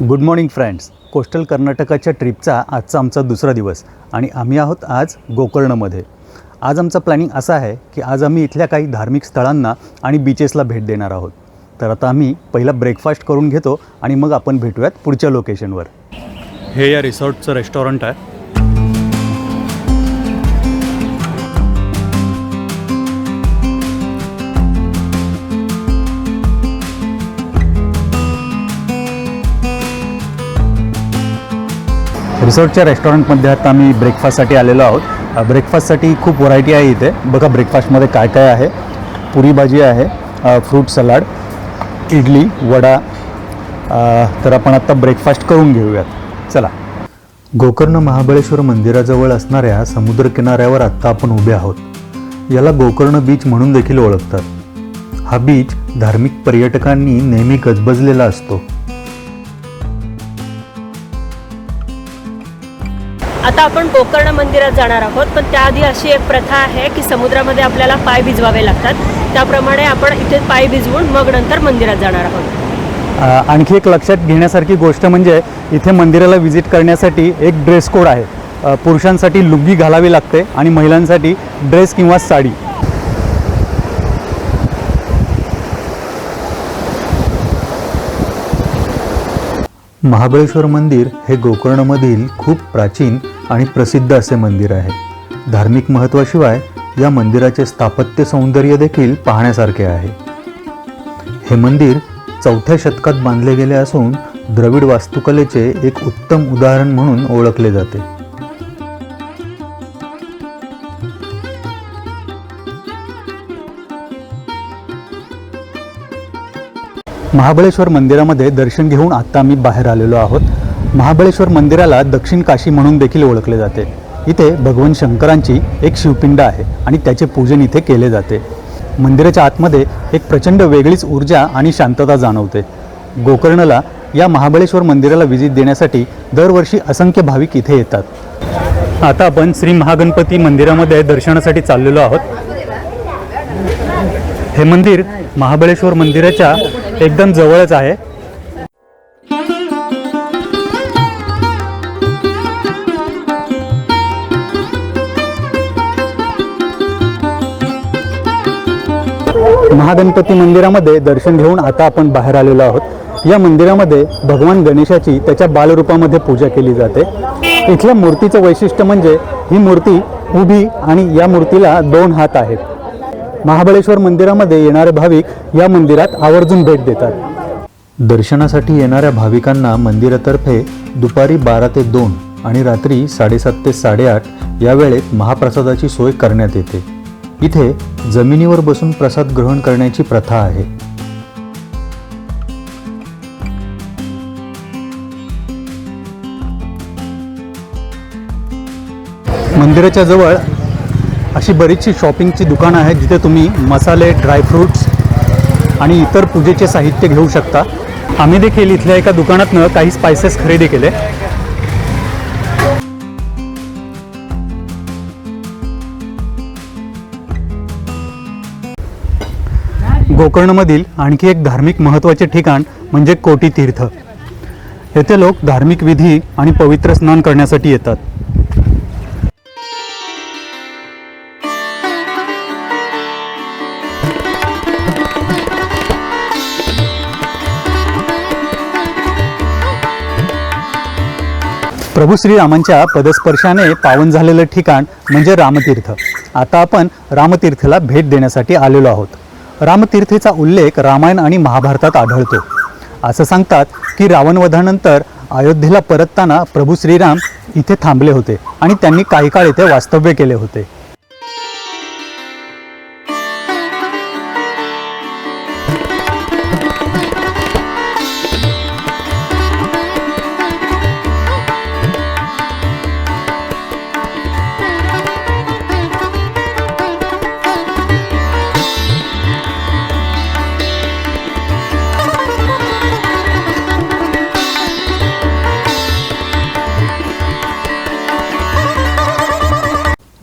Good morning friends. Coastal कर्नाटकाच्या ट्रिपचा आजचा आमचा दुसरा दिवस आणि आम्ही आहोत आज गोकर्णमध्ये. आज आमचा प्लॅनिंग असा आहे की आज आम्ही इथल्या काही धार्मिक स्थळांना आणि बीचेसला भेट देणार आहोत. तर आता आम्ही पहिला ब्रेकफास्ट करून घेतो आणि मग आपण भेटूयात पुढच्या लोकेशनवर. हे या रिसॉर्टचं रेस्टॉरंट आहे. रिसॉर्टच्या रेस्टॉरंटमध्ये आता आम्ही ब्रेकफास्टसाठी आलेलो आहोत. ब्रेकफास्टसाठी खूप व्हरायटी आहे इथे. बघा ब्रेकफास्टमध्ये काय काय आहे. पुरी भाजी आहे, फ्रूट सलाड, इडली, वडा. तर आपण आता ब्रेकफास्ट करून घेऊयात. चला. गोकर्ण महाबळेश्वर मंदिराजवळ असणाऱ्या समुद्रकिनाऱ्यावर आत्ता आपण उभे आहोत. याला गोकर्ण बीच म्हणून देखील ओळखतात. हा बीच धार्मिक पर्यटकांनी नेहमी गजबजलेला असतो. आता आपण गोकर्ण मंदिरात जाणार आहोत, पण त्याआधी अशी एक प्रथा आहे की समुद्रामध्ये आपल्याला पाय भिजवावे लागतात. त्याप्रमाणे आपण इथे पाय भिजवून मग नंतर मंदिरात जाणार आहोत. आणखी एक लक्षात घेण्यासारखी गोष्ट म्हणजे इथे मंदिराला व्हिजिट करण्यासाठी एक ड्रेस कोड आहे. पुरुषांसाठी लुंगी घालावी लागते आणि महिलांसाठी ड्रेस किंवा साडी. महाबळेश्वर मंदिर हे गोकर्णमधील खूप प्राचीन आणि प्रसिद्ध असे मंदिर आहे. धार्मिक महत्त्वाशिवाय या मंदिराचे स्थापत्य सौंदर्य देखील पाहण्यासारखे आहे. हे मंदिर 4थ्या शतकात बांधले गेले असून द्रविड वास्तुकलेचे एक उत्तम उदाहरण म्हणून ओळखले जाते. महाबळेश्वर मंदिरामध्ये दर्शन घेऊन आता आम्ही बाहेर आलेलो आहोत. महाबळेश्वर मंदिराला दक्षिण काशी म्हणून देखील ओळखले जाते. इथे भगवान शंकरांची एक शिवपिंड आहे आणि त्याचे पूजन इथे केले जाते. मंदिराच्या आतमध्ये एक प्रचंड वेगळीच ऊर्जा आणि शांतता जाणवते. गोकर्णला या महाबळेश्वर मंदिराला व्हिजिट देण्यासाठी दरवर्षी असंख्य भाविक इथे येतात. आता आपण श्री महागणपती मंदिरामध्ये दर्शनासाठी चाललेलो आहोत. हे मंदिर महाबळेश्वर मंदिराच्या एकदम जवळच आहे. महागणपती मंदिरामध्ये दर्शन घेऊन आता आपण बाहेर आलेलो आहोत. या मंदिरामध्ये भगवान गणेशाची त्याच्या बालरूपामध्ये पूजा केली जाते. इथल्या मूर्तीचं वैशिष्ट्य म्हणजे ही मूर्ती उभी आणि या मूर्तीला 2 हात आहेत. महाबळेश्वर मंदिरामध्ये येणारे भाविक या मंदिरात आवर्जून भेट देतात. दर्शनासाठी येणाऱ्या भाविकांना मंदिरातर्फे दुपारी 12 ते 2 आणि रात्री 7:30 ते 8:30 या वेळेत महाप्रसादाची सोय करण्यात येते. इथे जमिनीवर बसून प्रसाद ग्रहण करण्याची प्रथा आहे. मंदिराच्या जवळ अशी बरीचशी शॉपिंगची दुकानं आहेत जिथे तुम्ही मसाले, ड्रायफ्रूट्स आणि इतर पूजेचे साहित्य घेऊ शकता. आम्ही देखील इथल्या एका दुकानातनं काही स्पायसेस खरेदी केले. गोकर्णमधील आणखी एक धार्मिक महत्त्वाचे ठिकाण म्हणजे कोटी तीर्थ. येथे लोक धार्मिक विधी आणि पवित्र स्नान करण्यासाठी येतात. प्रभू श्रीरामांच्या पदस्पर्शाने पावन झालेलं ठिकाण म्हणजे रामतीर्थ. आता आपण रामतीर्थला भेट देण्यासाठी आलेलो आहोत. रामतीर्थेचा उल्लेख रामायण आणि महाभारतात आढळतो. असं सांगतात की रावणवधानंतर अयोध्येला परतताना प्रभू श्रीराम इथे थांबले होते आणि त्यांनी काही काळ इथे वास्तव्य केले होते.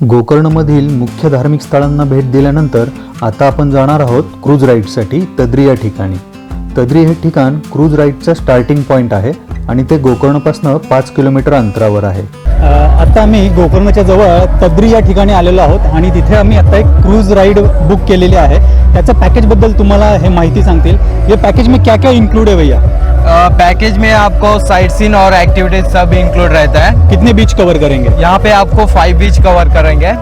गोकर्णमधील मुख्य धार्मिक स्थळांना भेट दिल्यानंतर आता आपण जाणार आहोत क्रूज राईडसाठी तद्री या ठिकाणी. तद्री हे ठिकाण क्रूज राईडचा स्टार्टिंग पॉईंट आहे आणि ते गोकर्णपासून 5 किलोमीटर अंतरावर आहे. आता आम्ही गोकर्णच्या जवळ तद्री या ठिकाणी आलेलो आहोत आणि तिथे आम्ही आता एक क्रूज राईड बुक केलेली आहे. त्याच्या पॅकेजबद्दल तुम्हाला हे माहिती सांगतील. ये पैकेज में क्या क्या इंक्लूड है भैया? पैकेज में आपको साइट सीन और एक्टिविटीज सब इंक्लूड रहता है. कितने बीच कवर करेंगे? यहाँ पे आपको 5 बीच कवर करेंगे.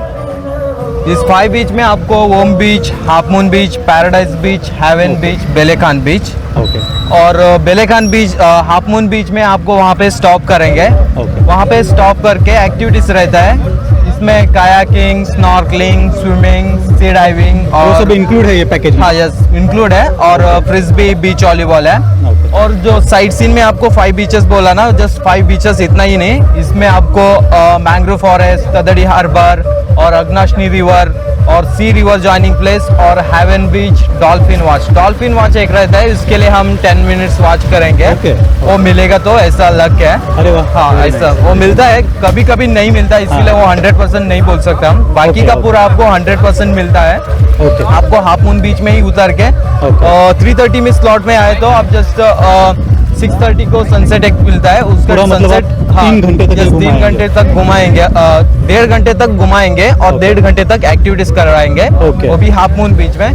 इस 5 बीच में आपको Om beach, half moon beach, paradise beach, heaven beach, Belekhan beach. Okay. और Belekhan beach, half moon beach में आपको वहाँ पे स्टॉप करेंगे. ओके. वहाँ पे स्टॉप करके एक्टिविटीज रहता है. इसमें kayaking, snorkelling, swimming, sea diving वो और सब इंक्लूड है ये पैकेज में? हाँ यस इंक्लूड है. और फ्रिस्बी बीच वॉलीबॉल है. ओके. और जो साइट सीन में आपको 5 बीचेस बोला ना, जस्ट 5 बीचेस इतना ही नहीं, इसमें आपको मैंग्रोव फॉरेस्ट, तदड़ी हार्बर और अग्नाशनी रिवर और सी रिवर जॉइनिंग प्लेस और heaven beach, dolphin watch. Dolphin watch एक रहता है, इसके लिए हम 10 मिनट्स वॉच करेंगे. ओके. वो मिलेगा तो ऐसा लग है. अरे वाह. हाँ Very ऐसा nice. वो मिलता है, कभी कभी नहीं मिलता है, इसीलिए वो 100% नहीं बोल सकते हम. बाकी Okay, का okay. पूरा आपको 100% मिलता है. ओके. आपको हाफ मून बीच में ही उतर के Okay. 3:30 में स्लॉट में आए तो आप जस्ट 6:30 को सनसेट एक मिलता है, उसका पूरा मतलब सनसेट आप 3 घंटे तक just 3 घुमाएंगे? घंटे तक घुमाएंगे. 1.5 घंटे तक घुमाएंगे और Okay. 1.5 घंटे तक एक्टिविटीज करवाएंगे. Okay. वो भी हाफ मून बीच में.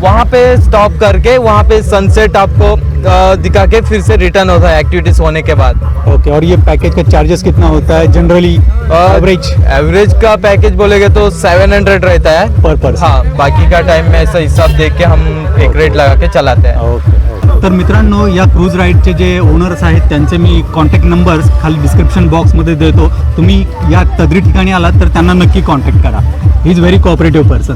वहाँ पे स्टॉप करके वहाँ पे सनसेट आपको दिखा के फिर से रिटर्न होता है एक्टिविटीज होने के बाद. ओके. और ये पैकेज का चार्जेस कितना होता है जनरली एवरेज एवरेज का पैकेज बोलेगे तो 700 रहता है पर पर्सन? हाँ. बाकी का टाइम में ऐसा हिसाब देख के हम एक रेट लगा के चलाते हैं. ओके. तर मित्रांनो, या क्रूज राईडचे जे ओनर्स आहेत त्यांचे मी कॉन्टॅक्ट नंबर्स खाली डिस्क्रिप्शन बॉक्समध्ये देतो. तुम्ही या तद्री ठिकाणी आलात तर त्यांना नक्की कॉन्टॅक्ट करा. He is very cooperative person.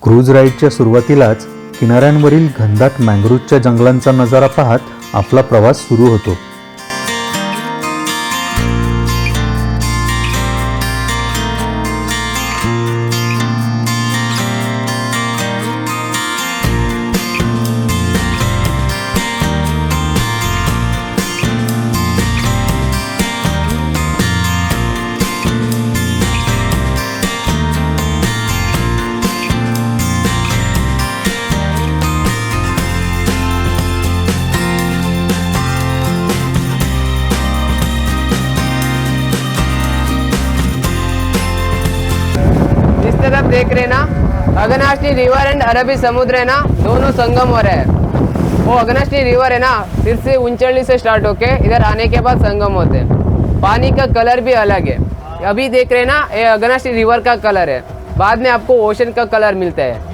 Cruise राईडच्या सुरुवातीलाच किनाऱ्यांवरील घनदाट मँग्रोव्हच्या जंगलांचा नजारा पाहत आपला प्रवास सुरू होतो. इस तरफ देख रहे ना, अगनाशनी रिवर एंड अरबी समुद्र है ना, दोनों संगम हो रहे हैं. वो अगनाशनी रिवर है ना, फिर से उंचली से स्टार्ट होके इधर आने के बाद संगम होते हैं. पानी का कलर भी अलग है. अभी देख रहे ना, ये अगनाशनी रिवर का कलर है, बाद में आपको ओशन का कलर मिलता है.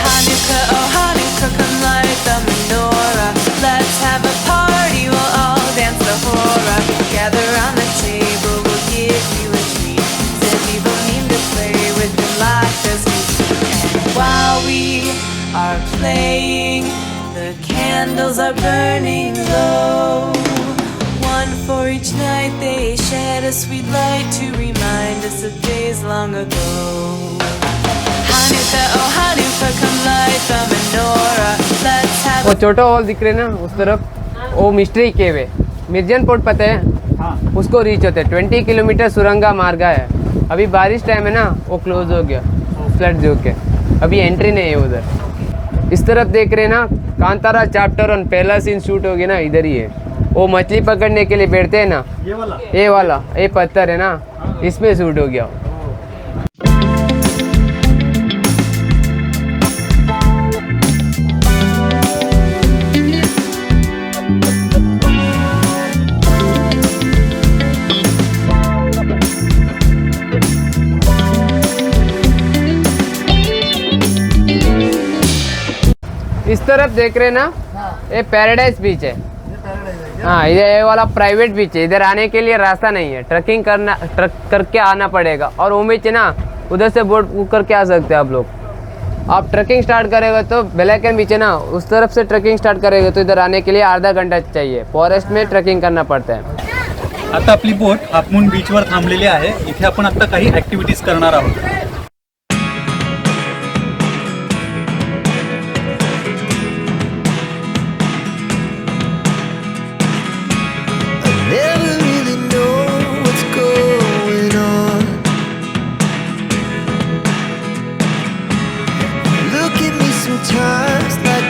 Hanukkah, oh Hanukkah, come light the menorah. Let's have a party, we'll all dance the hora. Gather around the table, we'll give you a treat. Send people mean to play with your life as we speak. And while we are playing, the candles are burning low. One for each night they shed a sweet light to remind us of days long ago. Hanukkah, oh Hanukkah, come light the menorah. Let's have वो छोटा hall दिख रहे ना उस तरफ, वो mystery केव है. Mirjan port पता है? हाँ. उसको रीच होते हैं. 20 किलोमीटर सुरंगा मार्ग है. अभी बारिश टाइम है ना, वो क्लोज हो गया फ्लड जो के, अभी एंट्री नहीं है उधर. इस तरफ देख रहे ना, कांतारा चैप्टर और पहला सीन शूट हो गया ना, इधर ही है. वो मछली पकड़ने के लिए बैठते हैं ना, ये वाला ये पत्थर है ना, इसमें शूट हो गया. इस तरफ देख रहे ना, ये पैराडाइज बीच है. हाँ, ये वाला प्राइवेट बीच है. इधर आने के लिए रास्ता नहीं है, ट्रक करके आना पड़ेगा. और वो बीच है ना, उधर से बोट बुक करके आ सकते हैं आप लोग. आप ट्रकिंग स्टार्ट करेगा तो बेलाकन बीच है ना, उस तरफ से ट्रकिंग स्टार्ट करेगा तो इधर आने के लिए आधा घंटा चाहिए. फॉरेस्ट में ट्रकिंग करना पड़ता है. आता आपली बोट हाफ मून बीचवर थांबलेली आहे. इथे आपण आता काही ॲक्टिव्हिटीज करणार आहोत. Never really know what's going on. Look at me sometimes like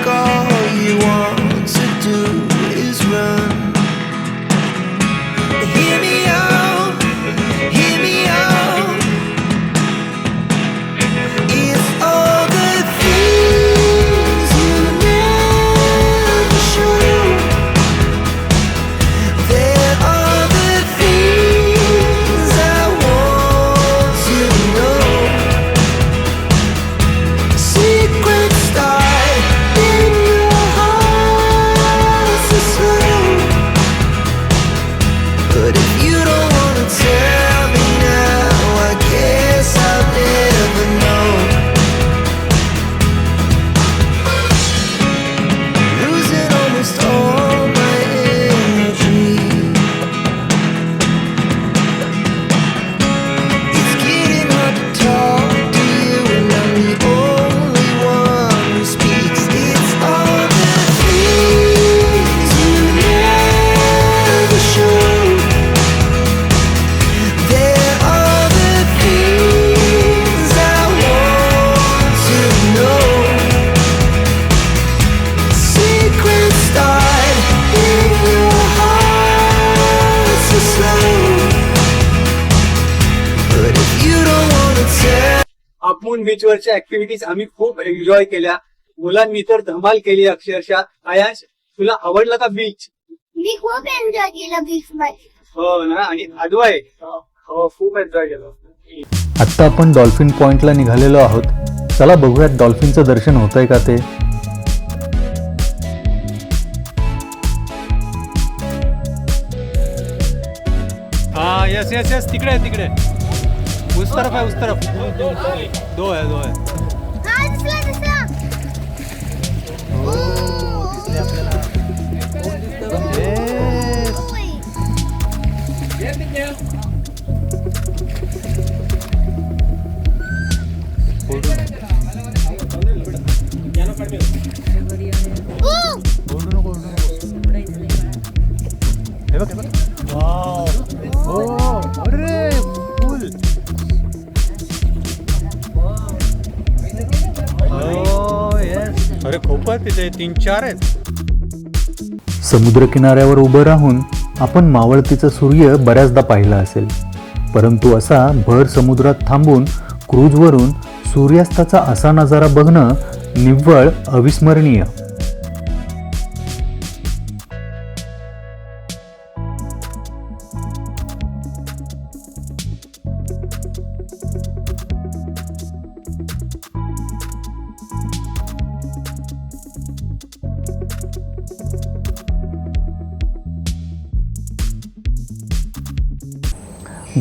half moon बीचवरच्या ऍक्टिव्हिटीज आम्ही खूप एन्जॉय केल्या. मुलांनी तर धमाल केली अक्षरशः. आयांश, तुला आवडला का बीच? मी खूप एन्जॉय केलं बीच मध्ये. हो ना. आणि अद्वय? हो, खूप एन्जॉय केलं. आत्ता आपण डॉल्फिन पॉइंटला निघालेलो आहोत. चला बघूयात डॉल्फिनचं दर्शन होतंय का ते. हाँ यस यस यस तिकडे आहे तिकडे. उस तरफ है उस तरफ. दो है. हा दिसला दिसला. अरे खूप आहेत तिथे 3-4 आहेत. समुद्रकिनाऱ्यावर उभं राहून आपण मावळतीचा सूर्य बऱ्याचदा पाहिला असेल, परंतु असा भर समुद्रात थांबून क्रूजवरून सूर्यास्ताचा असा नजारा बघणं निव्वळ अविस्मरणीय.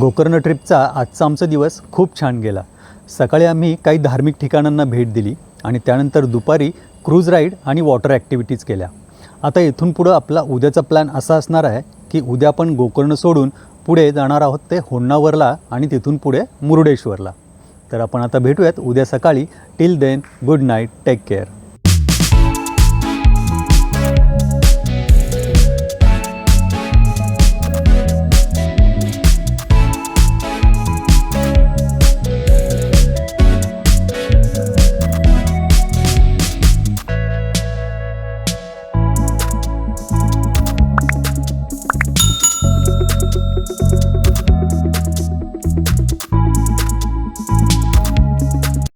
गोकर्ण ट्रिपचा आजचा आमचा दिवस खूप छान गेला. सकाळी आम्ही काही धार्मिक ठिकाणांना भेट दिली आणि त्यानंतर दुपारी क्रूज राईड आणि वॉटर ॲक्टिव्हिटीज केल्या. आता इथून पुढं आपला उद्याचा प्लॅन असा असणार आहे की उद्या आपण गोकर्ण सोडून पुढे जाणार आहोत ते होन्नावरला आणि तिथून पुढे मुरुडेश्वरला. तर आपण आता भेटूयात उद्या सकाळी. Till then good night, take care.